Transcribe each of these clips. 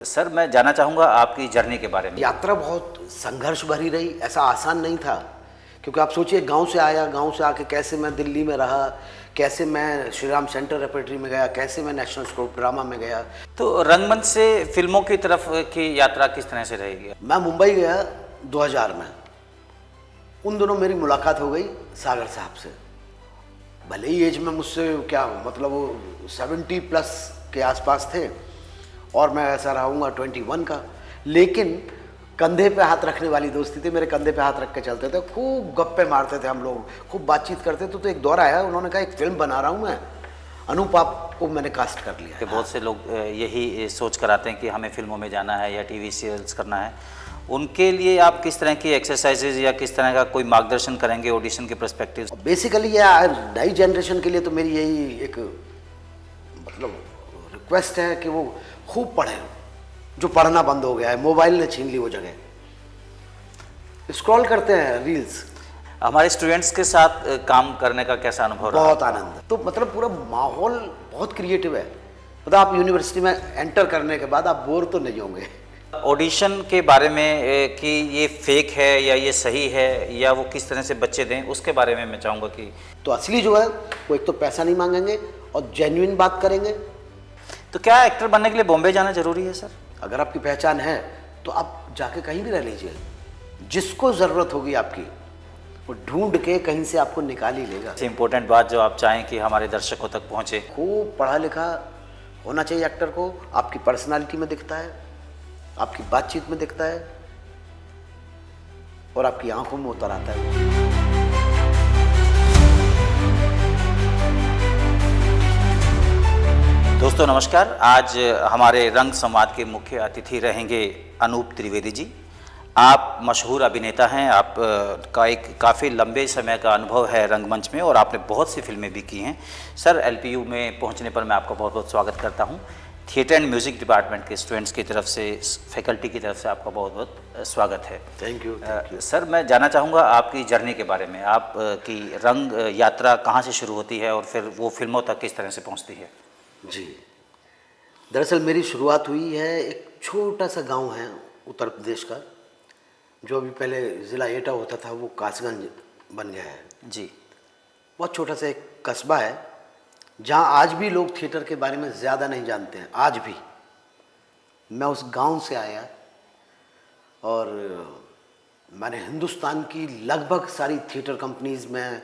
Sir मैं जानना चाहूँगा आपकी जर्नी के बारे में। यात्रा बहुत संघर्ष भरी रही, ऐसा आसान नहीं था। क्योंकि आप सोचिए, गांव से आया, गांव से आके कैसे मैं दिल्ली में रहा, कैसे मैं श्री राम सेंटर रेpertory में गया, कैसे मैं नेशनल स्कोप ड्रामा में गया। तो रंगमंच से फिल्मों की तरफ की यात्रा किस तरह से रहेगी? मैं मुंबई गया 2000 में। उन दोनों मेरी मुलाकात हो गई सागर साहब से। भले ही एज में मुझसे क्या मतलब वो 70+ के आसपास थे और मैं ऐसा रहूँगा 21 का, लेकिन कंधे पे हाथ रखने वाली दोस्ती थी। मेरे कंधे पे हाथ रख के चलते थे, खूब गप्पे मारते थे हम लोग, खूब बातचीत करते थे। तो एक दौर आया, उन्होंने कहा एक फिल्म बना रहा हूँ मैं, अनूप आप को मैंने कास्ट कर लिया है। बहुत से लोग यही सोच कर आते हैं कि हमें फिल्मों में जाना है या टीवी सीरियल्स करना है। उनके लिए आप किस तरह की एक्सरसाइजेज या किस तरह का कोई मार्गदर्शन करेंगे ऑडिशन के पर्सपेक्टिव? बेसिकली ये नई जनरेशन के लिए तो मेरी यही एक मतलब रिक्वेस्ट है कि वो खूब पढ़ें। जो पढ़ना बंद हो गया है, मोबाइल ने छीन ली वो जगह। स्क्रॉल करते हैं रील्स। हमारे स्टूडेंट्स के साथ काम करने का कैसा अनुभव रहा? बहुत आनंद। तो मतलब पूरा माहौल बहुत क्रिएटिव है। मतलब आप यूनिवर्सिटी में एंटर करने के बाद आप बोर तो नहीं होंगे। ऑडिशन के बारे में कि ये फेक है या ये सही है या वो किस तरह से बच्चे दें, उसके बारे में मैं चाहूँगा कि तो असली जो है वो एक तो पैसा नहीं मांगेंगे और जेन्युइन बात करेंगे। तो क्या एक्टर बनने के लिए बॉम्बे जाना जरूरी है सर? अगर आपकी पहचान है तो आप जाके कहीं भी रह लीजिए, जिसको ज़रूरत होगी आपकी वो ढूंढ के कहीं से आपको निकाल ही लेगा। सबसे इम्पोर्टेंट बात जो आप चाहें कि हमारे दर्शकों तक पहुँचे? खूब पढ़ा लिखा होना चाहिए एक्टर को। आपकी पर्सनालिटी में दिखता है, आपकी बातचीत में दिखता है और आपकी आंखों में उतर आता है। दोस्तों नमस्कार। आज हमारे रंग संवाद के मुख्य अतिथि रहेंगे अनूप त्रिवेदी जी। आप मशहूर अभिनेता हैं, आप का एक काफ़ी लंबे समय का अनुभव है रंगमंच में और आपने बहुत सी फिल्में भी की हैं। सर एलपीयू में पहुंचने पर मैं आपका बहुत बहुत स्वागत करता हूं। थिएटर एंड म्यूज़िक डिपार्टमेंट के स्टूडेंट्स की तरफ से, फैकल्टी की तरफ से आपका बहुत बहुत स्वागत है। Thank you. सर मैं जानना चाहूँगा आपकी जर्नी के बारे में। आप की रंग यात्रा कहाँ से शुरू होती है और फिर वो फिल्मों तक किस तरह से पहुँचती है? जी, दरअसल मेरी शुरुआत हुई है, एक छोटा सा गांव है उत्तर प्रदेश का, जो अभी पहले ज़िला एटा होता था वो कासगंज बन गया है। जी। बहुत छोटा सा एक कस्बा है जहां आज भी लोग थिएटर के बारे में ज़्यादा नहीं जानते हैं। आज भी मैं उस गांव से आया और मैंने हिंदुस्तान की लगभग सारी थिएटर कंपनीज़ में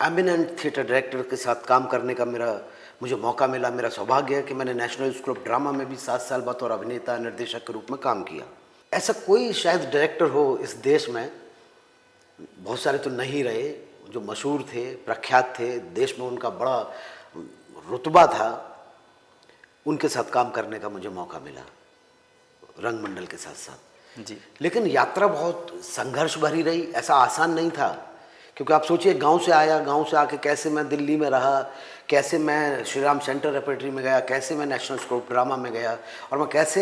एमिनेंट थिएटर डायरेक्टर के साथ काम करने का मुझे मौका मिला। मेरा सौभाग्य है कि मैंने नेशनल स्कूल ऑफ ड्रामा में भी 7 साल बतौर अभिनेता निर्देशक के रूप में काम किया। ऐसा कोई शायद डायरेक्टर हो इस देश में, बहुत सारे तो नहीं रहे, जो मशहूर थे, प्रख्यात थे, देश में उनका बड़ा रुतबा था, उनके साथ काम करने का मुझे मौका मिला रंगमंडल के साथ साथ। जी। लेकिन यात्रा बहुत संघर्ष भरी रही, ऐसा आसान नहीं था। क्योंकि आप सोचिए, गांव से आया, गांव से आके कैसे मैं दिल्ली में रहा, कैसे मैं श्री राम सेंटर रेpertory में गया, कैसे मैं नेशनल स्कोप ड्रामा में गया और मैं कैसे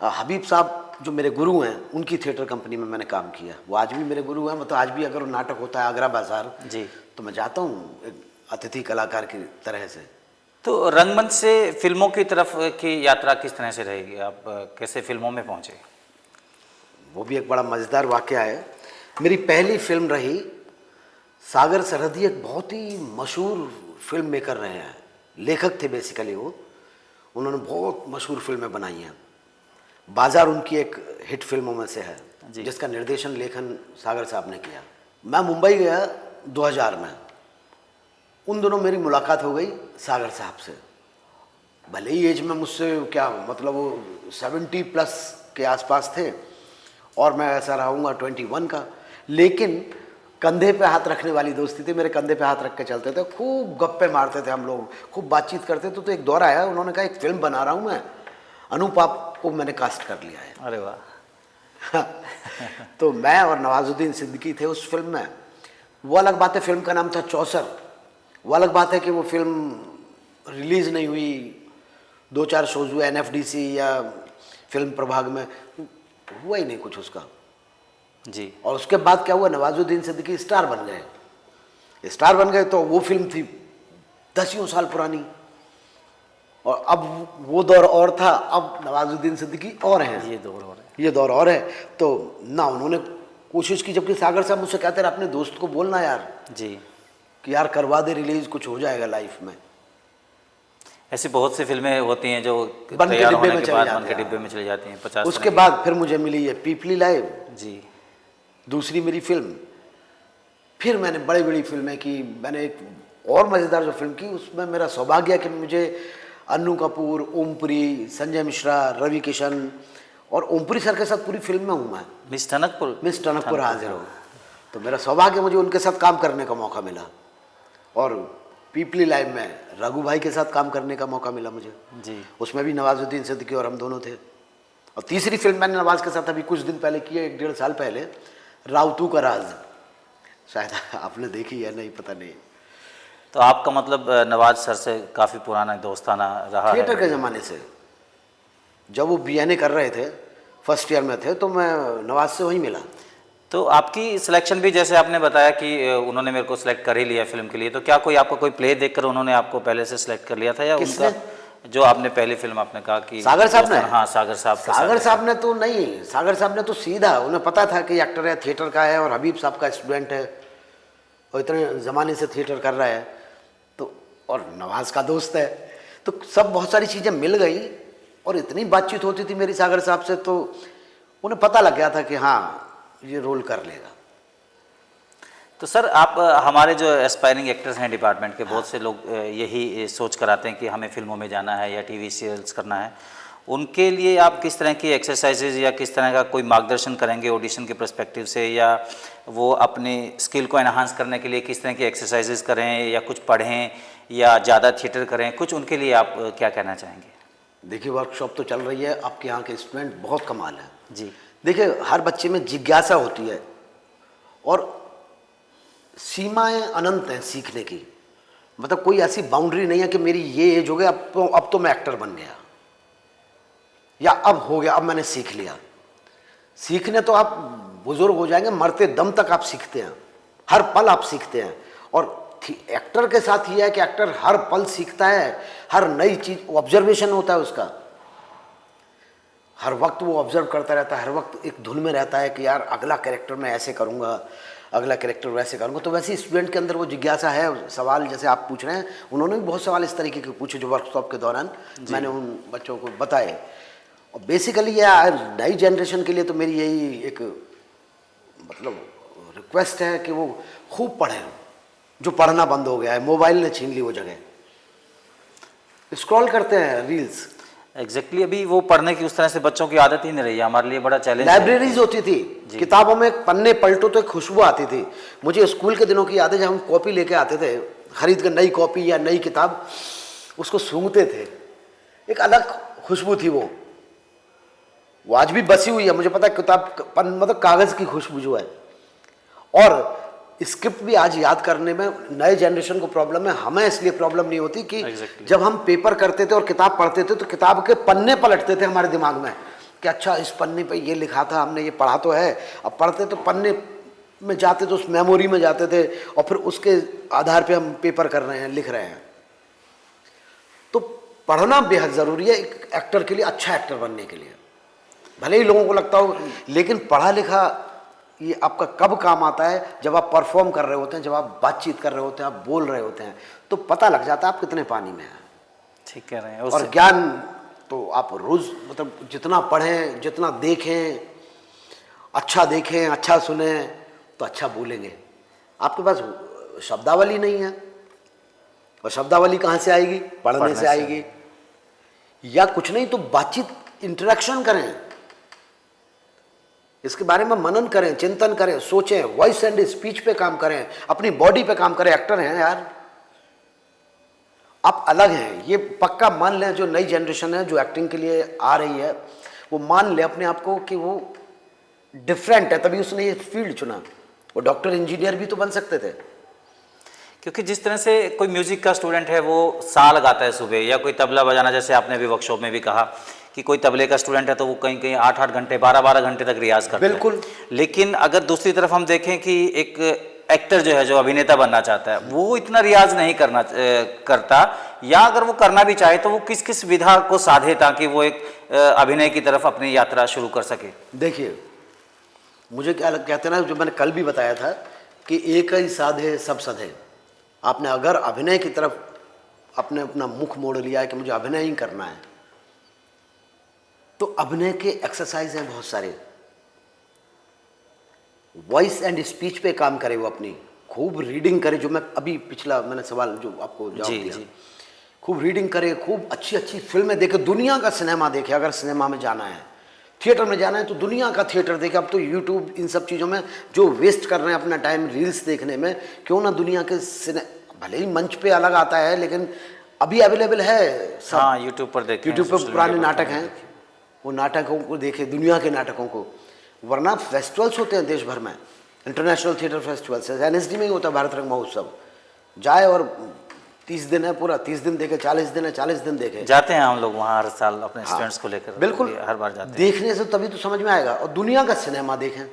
हबीब साहब जो मेरे गुरु हैं उनकी थिएटर कंपनी में मैंने काम किया। वो आज भी मेरे गुरु हैं। मतलब आज भी अगर वो नाटक होता है आगरा बाजार जी, तो मैं जाता हूँ एक अतिथि कलाकार की तरह से। तो रंगमंच से फिल्मों की तरफ की यात्रा किस तरह से रहेगी? आप कैसे फिल्मों में पहुंचे? वो भी एक बड़ा मज़ेदार वाक़या है। मेरी पहली फिल्म रही सागर सरहदी, एक बहुत ही मशहूर फिल्म मेकर रहे हैं, लेखक थे बेसिकली वो। उन्होंने बहुत मशहूर फिल्में बनाई हैं। बाजार उनकी एक हिट फिल्मों में से है, जिसका निर्देशन लेखन सागर साहब ने किया। मैं मुंबई गया 2000 में। उन दोनों मेरी मुलाकात हो गई सागर साहब से। भले ही एज में मुझसे क्या मतलब वो 70+ के आसपास थे और मैं ऐसा रहूँगा 21 का, लेकिन कंधे पे हाथ रखने वाली दोस्ती थी। मेरे कंधे पे हाथ रख के चलते थे, खूब गप्पे मारते थे हम लोग, खूब बातचीत करते थे। तो एक दौर आया, उन्होंने कहा एक फिल्म बना रहा हूँ मैं, अनूप आप को मैंने कास्ट कर लिया है। अरे वाह। तो मैं और नवाजुद्दीन सिद्दीकी थे उस फिल्म में। वो अलग बात है, फिल्म का नाम था चौसर। वो अलग बात है कि वो फिल्म रिलीज़ नहीं हुई, 2-4 शोज हुए NFDC या फिल्म प्रभाग में, हुआ ही नहीं कुछ उसका। जी। और उसके बाद क्या हुआ, नवाजुद्दीन सिद्दीकी स्टार बन गए। स्टार बन गए तो वो फिल्म थी 10 साल पुरानी। और अब वो दौर और था, अब नवाजुद्दीन सिद्दीकी और हैं, ये दौर हो रहा है। ये दौर और है। तो ना उन्होंने कोशिश की, जबकि सागर साहब मुझसे कहते रहे अपने दोस्त को बोलना यार जी। कि यार करवा दे रिलीज, कुछ हो जाएगा लाइफ में। ऐसी बहुत सी फिल्में होती हैं जो बन के तैयार डिब्बे होने में के चली बाद जाती बन के हैं। डिब्बे में चली जाती हैं 50 उसके तरह बाद फिर मुझे मिली ये पीपली लाइव, जी। दूसरी मेरी फिल्म। फिर मैंने बड़ी बड़ी फिल्में की। मैंने एक और मज़ेदार जो फिल्म की, उसमें मेरा सौभाग्य है कि मुझे अन्नू कपूर, ओमपुरी, संजय मिश्रा, रवि किशन और ओमपुरी सर के साथ पूरी फिल्म में हूँ मैं। मिस टनकपुर, मिस टनकपुर हाजिर हो, तो मेरा सौभाग्य मुझे उनके साथ काम करने का मौका मिला। और पीपली लाइव में रघु भाई के साथ काम करने का मौका मिला मुझे जी। उसमें भी नवाजुद्दीन सिद्दीकी और हम दोनों थे। और तीसरी फिल्म मैंने नवाज के साथ अभी कुछ दिन पहले की है, 1-1.5 साल पहले, राउतू का राज। शायद आपने देखी है, नहीं पता नहीं। तो आपका मतलब नवाज सर से काफ़ी पुराना दोस्ताना रहा है? थिएटर के ज़माने से, जब वो BA कर रहे थे, फर्स्ट ईयर में थे, तो मैं नवाज से वहीं मिला। तो आपकी सिलेक्शन भी, जैसे आपने बताया कि उन्होंने मेरे को सिलेक्ट कर ही लिया फिल्म के लिए, तो क्या कोई आपका कोई प्ले देखकर उन्होंने आपको पहले से सिलेक्ट कर लिया था, या किसने? उनका जो आपने पहली फिल्म आपने कहा कि सागर साहब ने? हाँ, सागर साहब के सागर साथ। साहब ने तो नहीं, सागर साहब ने तो सीधा, उन्हें पता था कि एक्टर है, थिएटर का है और हबीब साहब का स्टूडेंट है और इतने ज़माने से थिएटर कर रहा है, तो और नवाज का दोस्त है, तो सब बहुत सारी चीज़ें मिल गई और इतनी बातचीत होती थी मेरी सागर साहब से, तो उन्हें पता लग गया था कि हाँ ये रोल कर लेगा। तो सर, आप हमारे जो एस्पायरिंग एक्टर्स हैं डिपार्टमेंट के, बहुत से लोग यही सोच कर आते हैं कि हमें फिल्मों में जाना है या टीवी सीरियल्स करना है, उनके लिए आप किस तरह की एक्सरसाइजेज या किस तरह का कोई मार्गदर्शन करेंगे ऑडिशन के पर्सपेक्टिव से, या वो अपनी स्किल को एनहांस करने के लिए किस तरह की एक्सरसाइजेज करें, या कुछ पढ़ें या ज़्यादा थिएटर करें, कुछ उनके लिए आप क्या कहना चाहेंगे? देखिए, वर्कशॉप तो चल रही है, आपके यहाँ के स्टूडेंट बहुत कमाल है जी। देखिए, हर बच्चे में जिज्ञासा होती है और सीमाएं अनंत हैं सीखने की। मतलब कोई ऐसी बाउंड्री नहीं है कि मेरी ये एज हो गई अब तो मैं एक्टर बन गया, या अब हो गया, अब मैंने सीख लिया। सीखने तो आप बुजुर्ग हो जाएंगे, मरते दम तक आप सीखते हैं, हर पल आप सीखते हैं। और एक्टर के साथ ये है कि एक्टर हर पल सीखता है, हर नई चीज ऑब्जर्वेशन होता है उसका, हर वक्त वो ऑब्जर्व करता रहता है, हर वक्त एक धुन में रहता है कि यार अगला कैरेक्टर मैं ऐसे करूँगा, अगला कैरेक्टर वैसे करूँगा। तो वैसे स्टूडेंट के अंदर वो जिज्ञासा है। सवाल जैसे आप पूछ रहे हैं, उन्होंने भी बहुत सवाल इस तरीके के पूछे जो वर्कशॉप के दौरान मैंने उन बच्चों को बताए। और बेसिकली ये नई जनरेशन के लिए तो मेरी यही एक मतलब रिक्वेस्ट है कि वो खूब पढ़ें, जो पढ़ना बंद हो गया है, मोबाइल ने छीन ली वो जगह, स्क्रॉल करते हैं रील्स। एग्जैक्टली अभी वो पढ़ने की उस तरह से बच्चों की आदत ही नहीं रही है, हमारे लिए बड़ा चैलेंज। लाइब्रेरीज होती थी, किताबों में पन्ने पलटो तो एक खुशबू आती थी। मुझे स्कूल के दिनों की याद है, जब हम कॉपी लेके आते थे खरीद कर, नई कॉपी या नई किताब, उसको सूंघते थे, एक अलग खुशबू थी वो आज भी बसी हुई है। मुझे पता है किताब मतलब कागज की खुशबू जो है। और स्क्रिप्ट भी आज याद करने में नए जनरेशन को प्रॉब्लम है, हमें इसलिए प्रॉब्लम नहीं होती कि जब हम पेपर करते थे और किताब पढ़ते थे तो किताब के पन्ने पलटते थे हमारे दिमाग में कि अच्छा इस पन्ने पे ये लिखा था, हमने ये पढ़ा तो है। अब पढ़ते तो पन्ने में जाते तो उस मेमोरी में जाते थे और फिर उसके आधार पे हम पेपर कर रहे हैं, लिख रहे हैं। तो पढ़ना बेहद ज़रूरी है एक एक्टर के लिए, अच्छा एक्टर बनने के लिए। भले ही लोगों को लगता हो, लेकिन पढ़ा लिखा ये आपका कब काम आता है? जब आप परफॉर्म कर रहे होते हैं, जब आप बातचीत कर रहे होते हैं, आप बोल रहे होते हैं, तो पता लग जाता है आप कितने पानी में हैं। ठीक कह रहे हैं। और ज्ञान तो आप रोज मतलब जितना पढ़ें, जितना देखें, अच्छा देखें, अच्छा सुने, तो अच्छा बोलेंगे। आपके पास शब्दावली नहीं है, और शब्दावली कहाँ से आएगी? पढ़ने से आएगी। या कुछ नहीं तो बातचीत, इंटरेक्शन करें, इसके बारे में मनन करें, चिंतन करें, सोचें, वॉइस एंड स्पीच पे काम करें, अपनी बॉडी पे काम करें। एक्टर हैं यार, आप अलग हैं, ये पक्का मान लें। जो नई जनरेशन है जो एक्टिंग के लिए आ रही है, वो मान ले अपने आप को कि वो डिफरेंट है, तभी उसने ये फील्ड चुना। वो डॉक्टर इंजीनियर भी तो बन सकते थे। क्योंकि जिस तरह से कोई म्यूजिक का स्टूडेंट है वो सा लगाता है सुबह, या कोई तबला बजाना, जैसे आपने भी वर्कशॉप में भी कहा कि कोई तबले का स्टूडेंट है तो वो कहीं कहीं 8-8 घंटे 12-12 घंटे तक रियाज करता है। बिल्कुल। लेकिन अगर दूसरी तरफ हम देखें कि एक एक्टर जो है, जो अभिनेता बनना चाहता है, वो इतना रियाज नहीं करता, या अगर वो करना भी चाहे तो वो किस किस विधा को साधे ताकि वो एक अभिनय की तरफ अपनी यात्रा शुरू कर सके? देखिए, मुझे क्या कहते हैं ना, जो मैंने कल भी बताया था कि एक ही साधे सब सधे। आपने अगर अभिनय की तरफ आपने अपना मुख मोड़ लिया है कि मुझे अभिनय ही करना है, तो अभिनय के एक्सरसाइज हैं बहुत सारे। वॉइस एंड स्पीच पे काम करे वो, अपनी खूब रीडिंग करे, जो मैं अभी पिछला मैंने सवाल जो आपको जवाब दिया, खूब रीडिंग करे, खूब अच्छी अच्छी फिल्में देखे, दुनिया का सिनेमा देखे। अगर सिनेमा में जाना है, थिएटर में जाना है, तो दुनिया का थिएटर देखे। अब तो यूट्यूब इन सब चीज़ों में जो वेस्ट कर रहे हैं अपना टाइम रील्स देखने में, क्यों ना दुनिया के भले ही मंच पे अलग आता है लेकिन अभी अवेलेबल है सब। हाँ, यूट्यूब पर देखें, यूट्यूब पर पुराने नाटक हैं, वो नाटकों को देखे, दुनिया के नाटकों को। वरना फेस्टिवल्स होते हैं देश भर में, इंटरनेशनल थिएटर फेस्टिवल्स, NSD में ही होता है भारत रंग महोत्सव। जाए और 30 दिन है, पूरा 30 दिन देखे, 40 दिन है, 40 दिन देखे। जाते हैं हम लोग वहाँ हर साल अपने स्टूडेंट्स को लेकर, बिल्कुल हर बार जाते हैं। देखने से तभी तो समझ में आएगा। और दुनिया का सिनेमा देखें,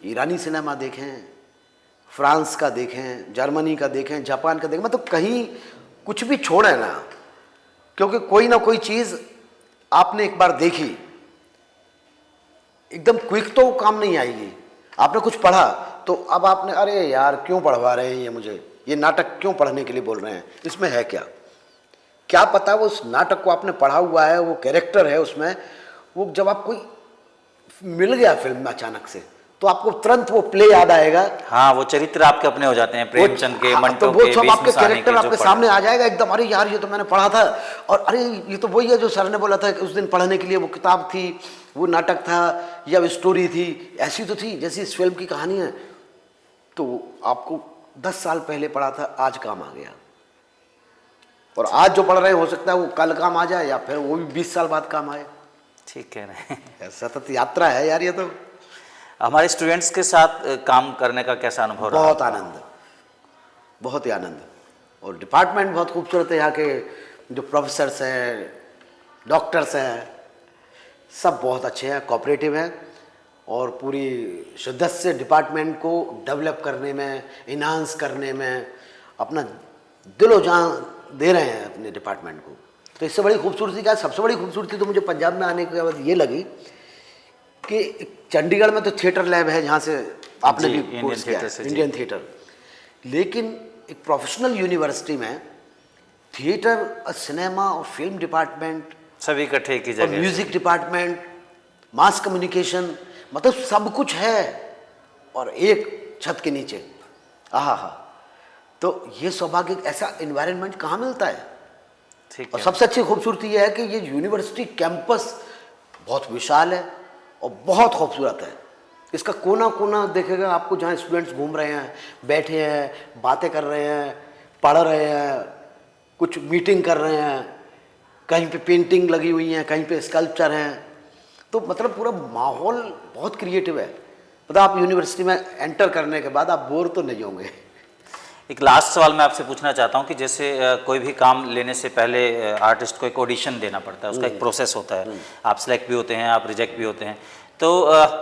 ईरानी सिनेमा देखें, फ्रांस का देखें, जर्मनी का देखें, जापान का देखें, मतलब कहीं कुछ भी छोड़े ना, क्योंकि कोई ना कोई चीज़ आपने एक बार देखी, एकदम क्विक तो काम नहीं आएगी। आपने कुछ पढ़ा तो अब आपने, अरे यार क्यों पढ़वा रहे हैं ये मुझे, ये नाटक क्यों पढ़ने के लिए बोल रहे हैं, इसमें है क्या, क्या पता वो उस नाटक को आपने पढ़ा हुआ है, वो कैरेक्टर है उसमें, वो जब आपको मिल गया फिल्म में अचानक से, तो आपको तुरंत वो प्ले याद आएगा। हाँ, वो चरित्र आपके अपने हो जाते हैं, प्रेमचंद के, मंटो तो के, वो सब आपके कैरेक्टर आपके जो सामने आ जाएगा एकदम। अरे यार ये तो मैंने पढ़ा था, और अरे ये तो वही है जो सर ने बोला था कि उस दिन पढ़ने के लिए, वो किताब थी, वो नाटक था, या स्टोरी थी, ऐसी तो थी जैसी इस फिल्म की कहानी है। तो आपको 10 साल पहले पढ़ा था, आज काम आ गया। और आज जो पढ़ रहे हो सकता है वो कल काम आ जाए, या फिर वो भी 20 साल बाद काम आए। ठीक कह रहे हैं। सतत यात्रा है यार ये तो। हमारे स्टूडेंट्स के साथ काम करने का कैसा अनुभव रहा? बहुत आनंद, बहुत ही आनंद। और डिपार्टमेंट बहुत खूबसूरत है, यहाँ के जो प्रोफेसर्स हैं, डॉक्टर्स हैं, सब बहुत अच्छे हैं, कोऑपरेटिव हैं, और पूरी शिद्दत से डिपार्टमेंट को डेवलप करने में, इन्हांस करने में अपना दिलो जान दे रहे हैं अपने डिपार्टमेंट को। तो इससे बड़ी खूबसूरती क्या, सबसे बड़ी खूबसूरती तो मुझे पंजाब में आने के बाद ये लगी कि चंडीगढ़ में तो थिएटर लैब है जहाँ से आपने भी कोर्स किया, इंडियन थिएटर, लेकिन एक प्रोफेशनल यूनिवर्सिटी में थिएटर, सिनेमा और फिल्म डिपार्टमेंट सभी इकट्ठे की जगह, म्यूजिक डिपार्टमेंट, मास कम्युनिकेशन, मतलब सब कुछ है और एक छत के नीचे। आहा हा, तो ये सौभाग्य, ऐसा एनवायरनमेंट कहाँ मिलता है। ठीक और है। सबसे अच्छी खूबसूरती यह है कि ये यूनिवर्सिटी कैंपस बहुत विशाल है और बहुत खूबसूरत है। इसका कोना कोना देखेगा आपको, जहाँ स्टूडेंट्स घूम रहे हैं, बैठे हैं, बातें कर रहे हैं, पढ़ रहे हैं, कुछ मीटिंग कर रहे हैं, कहीं पे पेंटिंग लगी हुई है, कहीं पे स्कल्पचर हैं। तो मतलब पूरा माहौल बहुत क्रिएटिव है। मतलब आप यूनिवर्सिटी में एंटर करने के बाद आप बोर तो नहीं होंगे। एक लास्ट सवाल मैं आपसे पूछना चाहता हूँ कि जैसे कोई भी काम लेने से पहले आर्टिस्ट को एक ऑडिशन देना पड़ता है, उसका एक प्रोसेस होता है, आप सिलेक्ट भी होते हैं, आप रिजेक्ट भी होते हैं। तो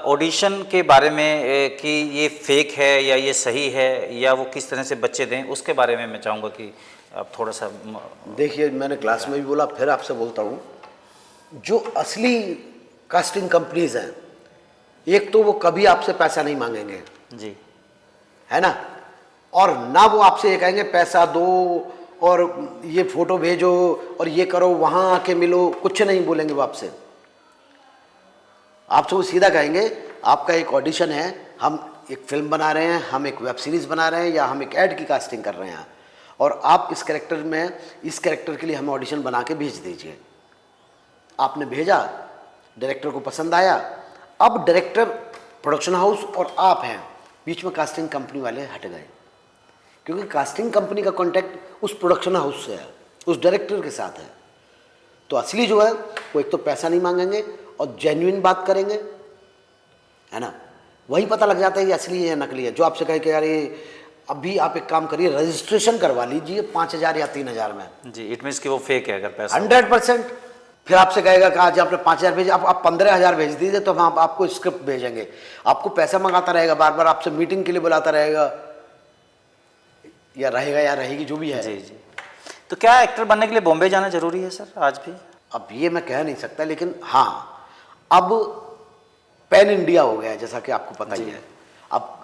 ऑडिशन के बारे में कि ये फेक है या ये सही है, या वो किस तरह से बच्चे दें, उसके बारे में मैं चाहूँगा कि आप थोड़ा सा। देखिए, मैंने क्लास में भी बोला, फिर आपसे बोलता हूँ, जो असली कास्टिंग कंपनीज हैं, एक तो वो कभी आपसे पैसा नहीं मांगेंगे जी, है ना, और ना वो आपसे ये कहेंगे पैसा दो और ये फोटो भेजो और ये करो, वहाँ आके मिलो, कुछ नहीं बोलेंगे वो आपसे। आपसे वो सीधा कहेंगे आपका एक ऑडिशन है, हम एक फिल्म बना रहे हैं, हम एक वेब सीरीज़ बना रहे हैं, या हम एक ऐड की कास्टिंग कर रहे हैं, और आप इस कैरेक्टर में, इस कैरेक्टर के लिए हमें ऑडिशन बना के भेज दीजिए। आपने भेजा, डायरेक्टर को पसंद आया, अब डायरेक्टर, प्रोडक्शन हाउस और आप हैं, बीच में कास्टिंग कंपनी वाले हट गए, क्योंकि कास्टिंग कंपनी का कॉन्टैक्ट उस प्रोडक्शन हाउस से है, उस डायरेक्टर के साथ है। तो असली जो है वो एक तो पैसा नहीं मांगेंगे और जेन्युइन बात करेंगे, है ना, वही पता लग जाता है कि असली है या नकली है। जो आपसे कहे कि यार ये अभी आप एक काम करिए, रजिस्ट्रेशन करवा लीजिए 5,000 या 3,000 में, जी, इट मीन्स कि वो फेक है अगर पैसा। 100% फिर आपसे कहेगा कि आज आपने 5,000 भेजे, आप 15,000 भेज दीजिए तो हम आपको स्क्रिप्ट भेजेंगे। आपको पैसा मंगाता रहेगा, बार बार आपसे मीटिंग के लिए बुलाता रहेगा, या रहेगा या रहेगी जो भी है। जी जी। तो क्या एक्टर बनने के लिए बॉम्बे जाना जरूरी है सर आज भी? अब ये मैं कह नहीं सकता, लेकिन हाँ, अब पैन इंडिया हो गया है, जैसा कि आपको पता ही है। अब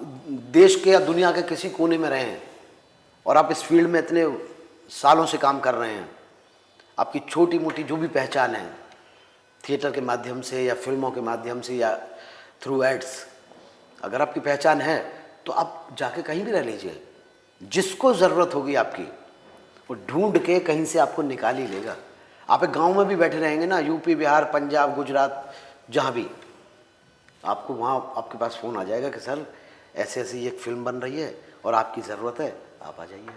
देश के या दुनिया के किसी कोने में रहें और आप इस फील्ड में इतने सालों से काम कर रहे हैं, आपकी छोटी मोटी जो भी पहचान है थिएटर के माध्यम से या फिल्मों के माध्यम से या थ्रू एड्स, अगर आपकी पहचान है तो आप जाके कहीं भी रह लीजिए, जिसको ज़रूरत होगी आपकी वो ढूंढ के कहीं से आपको निकाल ही लेगा। आप एक गांव में भी बैठे रहेंगे ना, यूपी, बिहार, पंजाब, गुजरात, जहाँ भी, आपको वहाँ आपके पास फ़ोन आ जाएगा कि सर ऐसे ऐसी एक फिल्म बन रही है और आपकी ज़रूरत है, आप आ जाइए।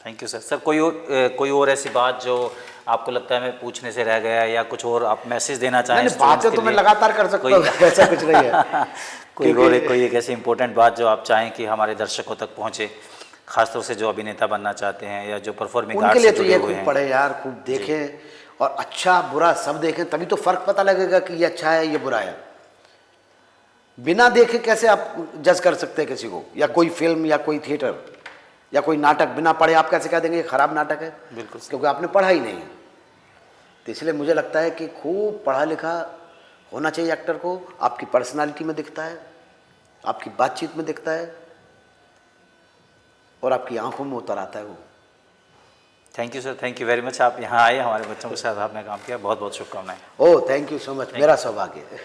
Thank you sir. सर कोई और ऐसी बात जो आपको लगता है मैं पूछने से रह गया, या कुछ और आप मैसेज देना चाहें? नहीं, बातें तो मैं लगातार कर सकता हूँ, ऐसा कुछ नहीं है। कोई एक ऐसी इंपॉर्टेंट बात जो आप चाहें कि हमारे दर्शकों तक पहुँचे, खासतौर से जो अभिनेता बनना चाहते हैं या जो परफॉर्मिंग आर्ट उनके से लिए तो जुड़े ये हुए खूब हैं? पढ़े यार, खूब देखें और अच्छा बुरा सब देखें, तभी तो फर्क पता लगेगा कि ये अच्छा है ये बुरा है। बिना देखे कैसे आप जज कर सकते हैं किसी को, या कोई फिल्म या कोई थिएटर या कोई नाटक बिना पढ़े आप कैसे कह देंगे ये खराब नाटक है? बिल्कुल, क्योंकि आपने पढ़ा ही नहीं। तो इसलिए मुझे लगता है कि खूब पढ़ा लिखा होना चाहिए एक्टर को। आपकी पर्सनालिटी में दिखता है, आपकी बातचीत में दिखता है और आपकी आंखों में उतर आता है वो। Thank you sir, thank you very much. आप यहाँ आए, हमारे बच्चों के साथ आपने काम किया, बहुत बहुत शुभकामनाएं। Oh thank you so much, मेरा सौभाग्य है।